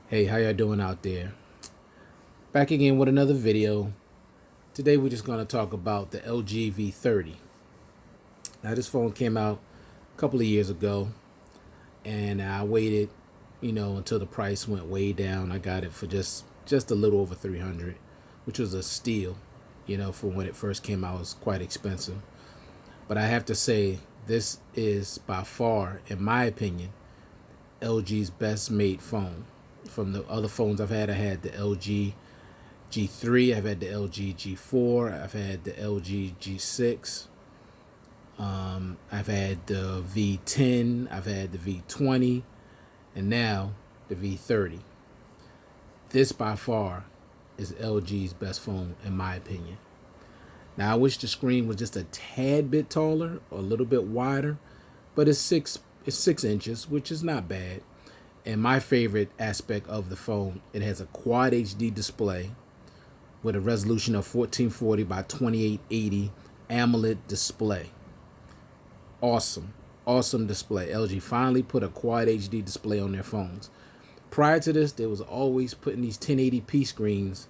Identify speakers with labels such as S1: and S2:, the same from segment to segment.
S1: Hey, how y'all doing out there? Back again with another video. Today we're just going to talk about the LG V30. Now this phone came out a couple of years ago and I waited, until the price went way down. I got it for just a little over 300, which was a steal. For when it first came out, it was quite expensive. But I have to say this is by far, in my opinion, LG's best made phone. From the other phones I had the LG G3, I've had the LG G4, I've had the LG G6, I've had the V10, I've had the V20, and now the V30. This by far is LG's best phone in my opinion. Now I wish the screen was just a tad bit taller or a little bit wider, but it's 6 inches, which is not bad. And my favorite aspect of the phone, it has a quad HD display with a resolution of 1440 by 2880 AMOLED display. Awesome display. LG finally put a quad HD display on their phones. Prior to this, they was always putting these 1080p screens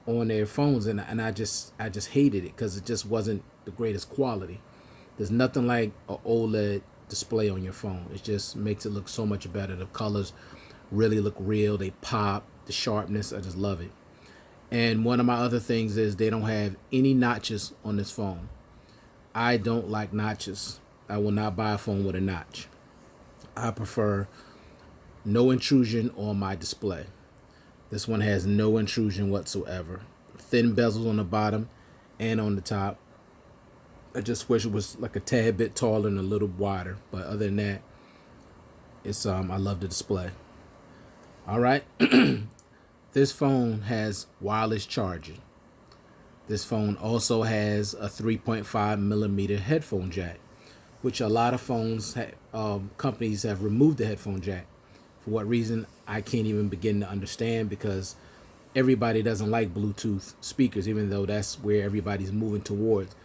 S1: on their phones, and I just hated it because it just wasn't the greatest quality. There's nothing like an OLED display on your phone. It just makes it look so much better. The colors really look real. They pop. The sharpness, I just love it. And one of my other things is they don't have any notches on this phone. I don't like notches. I will not buy a phone with a notch. I prefer no intrusion on my display. This one has no intrusion whatsoever. Thin bezels on the bottom and on the top. I just wish it was like a tad bit taller and a little wider. But other than that, it's I love the display. All right. This phone has wireless charging. This phone also has a 3.5 millimeter headphone jack, which a lot of companies have removed the headphone jack. For what reason, I can't even begin to understand, because everybody doesn't like Bluetooth speakers, even though that's where everybody's moving towards.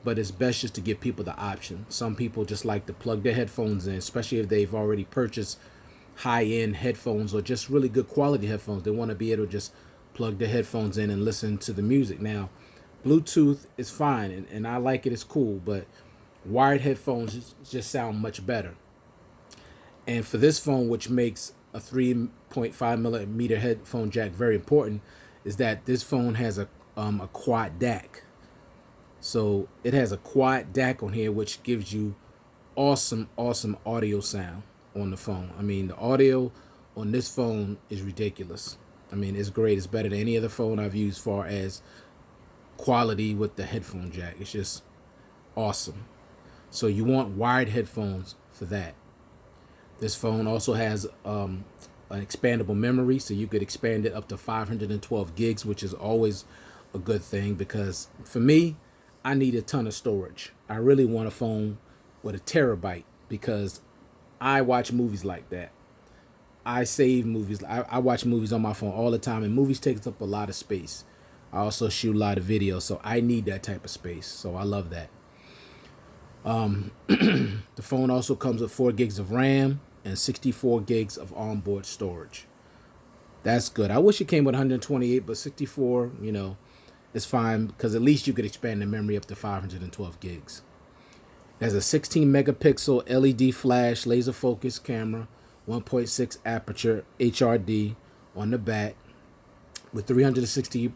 S1: But it's best just to give people the option. Some people just like to plug their headphones in, especially if they've already purchased high-end headphones or just really good quality headphones. They want to be able to just plug their headphones in and listen to the music. Now, Bluetooth is fine, and I like it, it's cool, but wired headphones just sound much better. And for this phone, which makes a 3.5 millimeter headphone jack very important, is that this phone has a quad DAC. So it has a quad DAC on here, which gives you awesome audio sound on the phone. I mean, the audio on this phone is ridiculous. I mean, it's great. It's better than any other phone I've used, far as quality with the headphone jack. It's just awesome. So you want wired headphones for that. This phone also has an expandable memory, so you could expand it up to 512 gigs, which is always a good thing, because for me, I need a ton of storage. I really want a phone with a terabyte, because I watch movies like that. I save movies. I watch movies on my phone all the time, and movies takes up a lot of space. I also shoot a lot of videos, so I need that type of space. So I love that. The phone also comes with 4 gigs of RAM and 64 gigs of onboard storage. That's good. I wish it came with 128, but 64, is fine, because at least you could expand the memory up to 512 gigs. It has a 16 megapixel LED flash laser focus camera, 1.6 aperture HRD on the back, with 360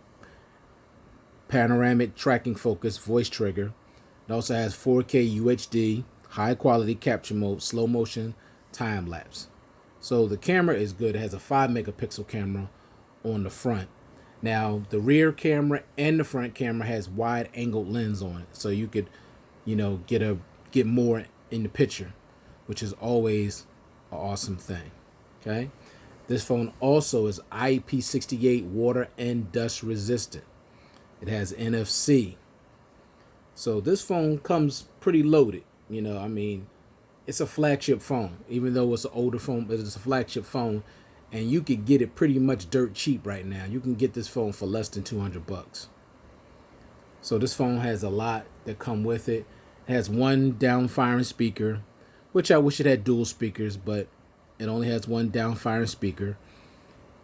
S1: panoramic tracking focus voice trigger. It also has 4K UHD, high quality capture mode, slow motion, time lapse. So the camera is good. It has a 5 megapixel camera on the front. Now the rear camera and the front camera has wide angled lens on it, so you could, get more in the picture, which is always an awesome thing. Okay, this phone also is IP68 water and dust resistant. It has NFC. So this phone comes pretty loaded. I mean, it's a flagship phone. Even though it's an older phone, but it's a flagship phone, and you could get it pretty much dirt cheap right now. You can get this phone for less than $200. So this phone has a lot that come with it. It has one down firing speaker, which I wish it had dual speakers, but it only has one down firing speaker.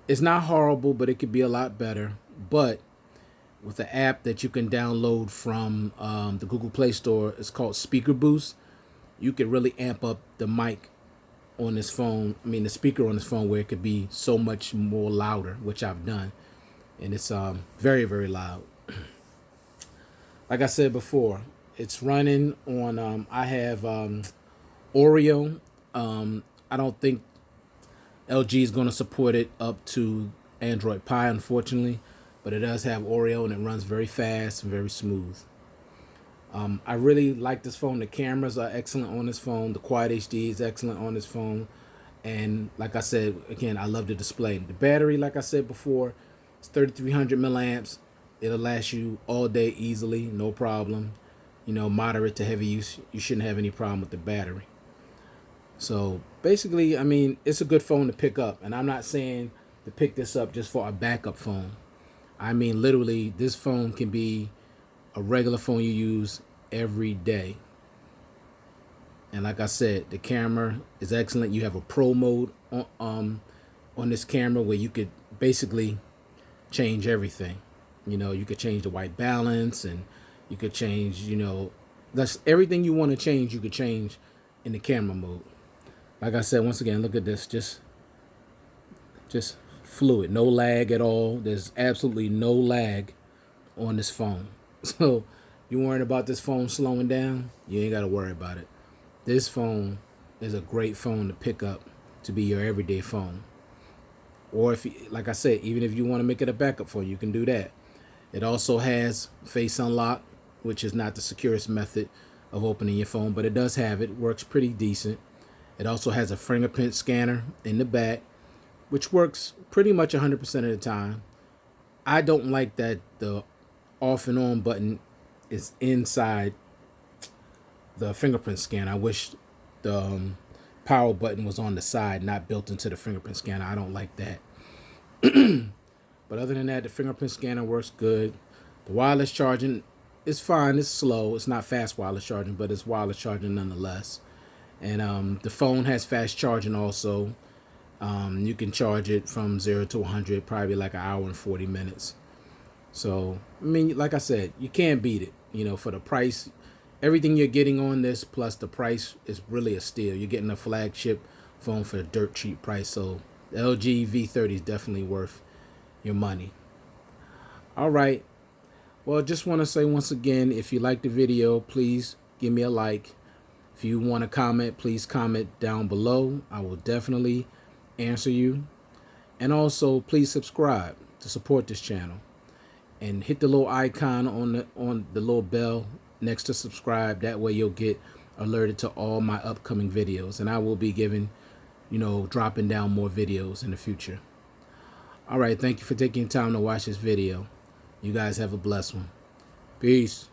S1: It's not horrible, but it could be a lot better. But with the app that you can download from the Google Play Store, it's called Speaker Boost. You could really amp up the mic on this phone. I mean, the speaker on this phone, where it could be so much more louder, which I've done, and it's very, very loud. Like I said before, it's running on. I have Oreo. I don't think LG is going to support it up to Android Pie, unfortunately, but it does have Oreo and it runs very fast and very smooth. I really like this phone. The cameras are excellent on this phone. The Quad HD is excellent on this phone. And like I said, again, I love the display. The battery, like I said before, it's 3,300 milliamps. It'll last you all day easily, no problem. You know, moderate to heavy use, you shouldn't have any problem with the battery. So basically, I mean, it's a good phone to pick up. And I'm not saying to pick this up just for a backup phone. I mean, literally, this phone can be a regular phone you use every day. And like I said, the camera is excellent. You have a pro mode on this camera where you could basically change everything. You know, you could change the white balance, and you could change, you know, that's everything you want to change, you could change in the camera mode. Like I said, once again, look at this, just fluid, no lag at all. There's absolutely no lag on this phone. So you worrying about this phone slowing down, you ain't got to worry about it. This phone is a great phone to pick up to be your everyday phone. Or if, like I said, even if you want to make it a backup phone, you can do that. It also has face unlock, which is not the securest method of opening your phone, but it does have it. Works pretty decent. It also has a fingerprint scanner in the back, which works pretty much 100% of the time. I don't like that the off and on button is inside the fingerprint scanner. I wish the power button was on the side, not built into the fingerprint scanner. I don't like that. But other than that, the fingerprint scanner works good. The wireless charging is fine. It's slow. It's not fast wireless charging, but it's wireless charging nonetheless. And the phone has fast charging also. You can charge it from 0 to 100, probably like an hour and 40 minutes. So, I mean, like I said, you can't beat it. You know, for the price, everything you're getting on this, plus the price, is really a steal. You're getting a flagship phone for a dirt cheap price. So, the LG V30 is definitely worth your money. All right. Well, just want to say once again, if you like the video, please give me a like. If you want to comment, please comment down below. I will definitely answer you. And also, please subscribe to support this channel. And hit the little icon on the little bell next to subscribe. That way you'll get alerted to all my upcoming videos. And I will be giving, dropping down more videos in the future. All right, thank you for taking time to watch this video. You guys have a blessed one. Peace.